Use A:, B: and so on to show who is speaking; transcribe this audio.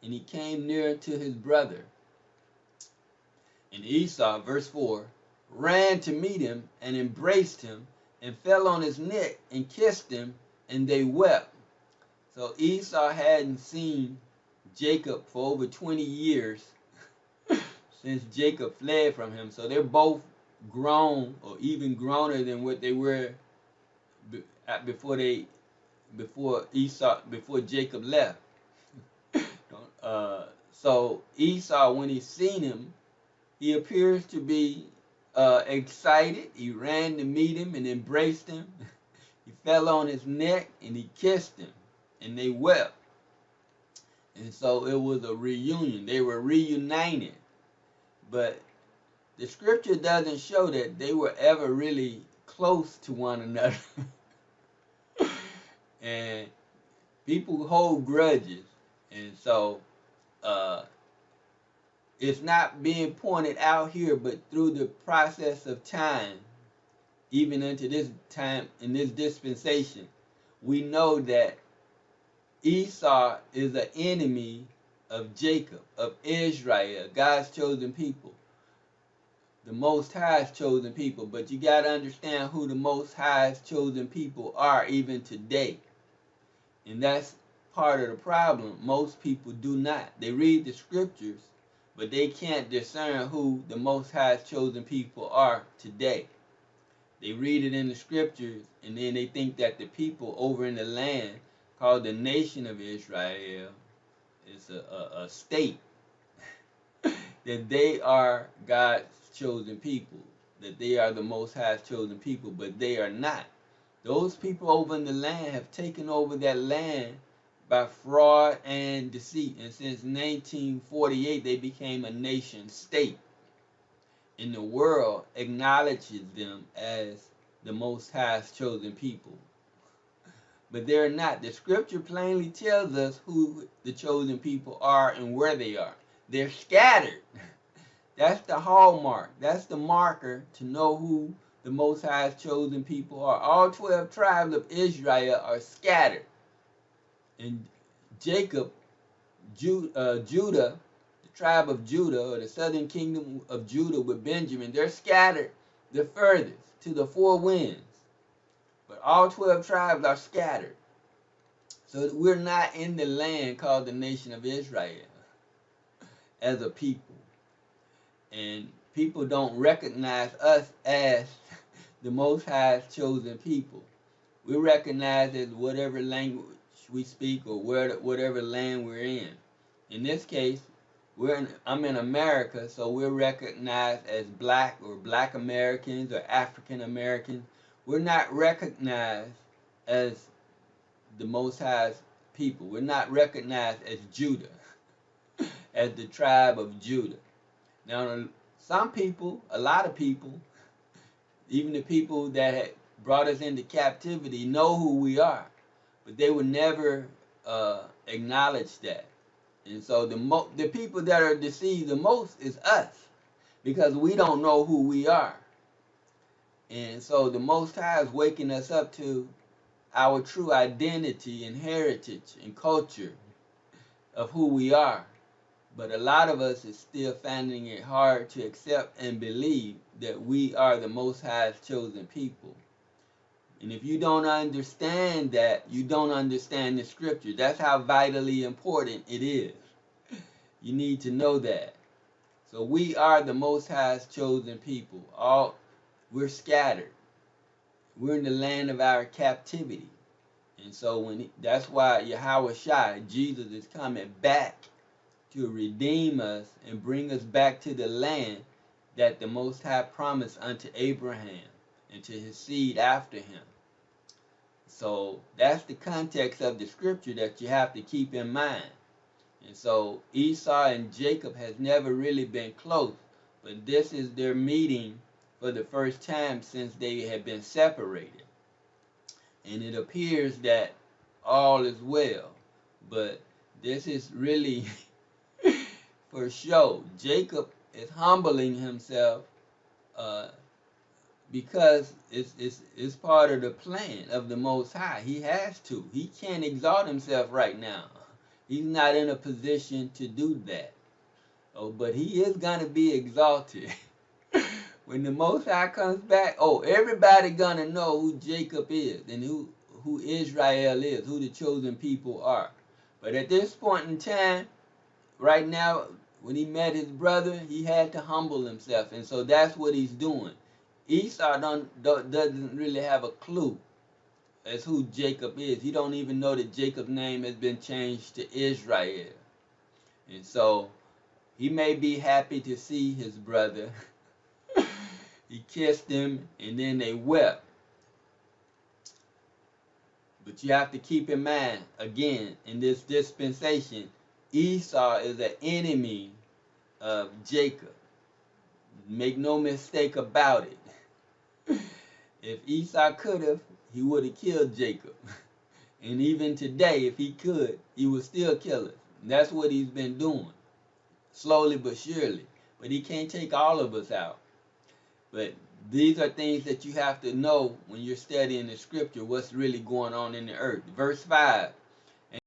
A: and he came near to his brother. And Esau, verse 4, ran to meet him and embraced him and fell on his neck and kissed him, and they wept. So Esau hadn't seen Jacob for over 20 years since Jacob fled from him. So they're both grown, or even growner than what they were before Jacob left. So Esau, when he seen him, he appears to be excited. He ran to meet him and embraced him. He fell on his neck and he kissed him, and they wept. And so it was a reunion. They were reunited. But the scripture doesn't show that they were ever really close to one another. And people hold grudges. And so it's not being pointed out here, but through the process of time, even into this time, in this dispensation, we know that Esau is an enemy of Jacob, of Israel, God's chosen people, the Most High's chosen people. But you got to understand who the Most High's chosen people are even today. And that's part of the problem. Most people do not. They read the scriptures, but they can't discern who the Most High's chosen people are today. They read it in the scriptures, and then they think that the people over in the land called the nation of Israel is a state, that they are God's chosen people, that they are the Most High's chosen people, but they are not. Those people over in the land have taken over that land by fraud and deceit, and since 1948 they became a nation state, and the world acknowledges them as the Most High's chosen people. But they're not. The scripture plainly tells us who the chosen people are and where they are. They're scattered. That's the hallmark. That's the marker to know who the Most High's chosen people are. All 12 tribes of Israel are scattered. And Jacob, Judah, the tribe of Judah, or the southern kingdom of Judah with Benjamin, they're scattered the furthest to the four winds. But all 12 tribes are scattered. So we're not in the land called the nation of Israel as a people. And people don't recognize us as the Most High's chosen people. We're recognized as whatever language we speak or whatever land we're in. In this case, I'm in America, so we're recognized as black or black Americans or African Americans. We're not recognized as the Most High's people. We're not recognized as Judah, as the tribe of Judah. Now, some people, a lot of people, even the people that had brought us into captivity know who we are, but they would never acknowledge that. And so the people that are deceived the most is us, because we don't know who we are. And so the Most High is waking us up to our true identity and heritage and culture of who we are. But a lot of us is still finding it hard to accept and believe that we are the Most High's chosen people. And if you don't understand that, you don't understand the scripture. That's how vitally important it is. You need to know that. So we are the Most High's chosen people. We're scattered. We're in the land of our captivity. And so that's why Yahawashi, Jesus, is coming back to redeem us and bring us back to the land that the Most High promised unto Abraham and to his seed after him. So that's the context of the scripture that you have to keep in mind. And so Esau and Jacob has never really been close, but this is their meeting for the first time since they had been separated. And it appears that all is well, but this is really for show. Jacob is humbling himself because it's part of the plan of the Most High. He has to. He can't exalt himself right now He's not in a position to do that. Oh, but he is going to be exalted. When the Most High comes back, oh, everybody going to know who Jacob is and who Israel is, who the chosen people are. But at this point in time, right now, when he met his brother, he had to humble himself. And so that's what he's doing. Esau doesn't really have a clue as who Jacob is. He don't even know that Jacob's name has been changed to Israel. And so he may be happy to see his brother. He kissed him and then they wept. But you have to keep in mind, again, in this dispensation, Esau is an enemy of Jacob. Make no mistake about it. If Esau could have, he would have killed Jacob. And even today, if he could, he would still kill us. And that's what he's been doing, slowly but surely. But he can't take all of us out. But these are things that you have to know when you're studying the scripture, what's really going on in the earth. Verse 5,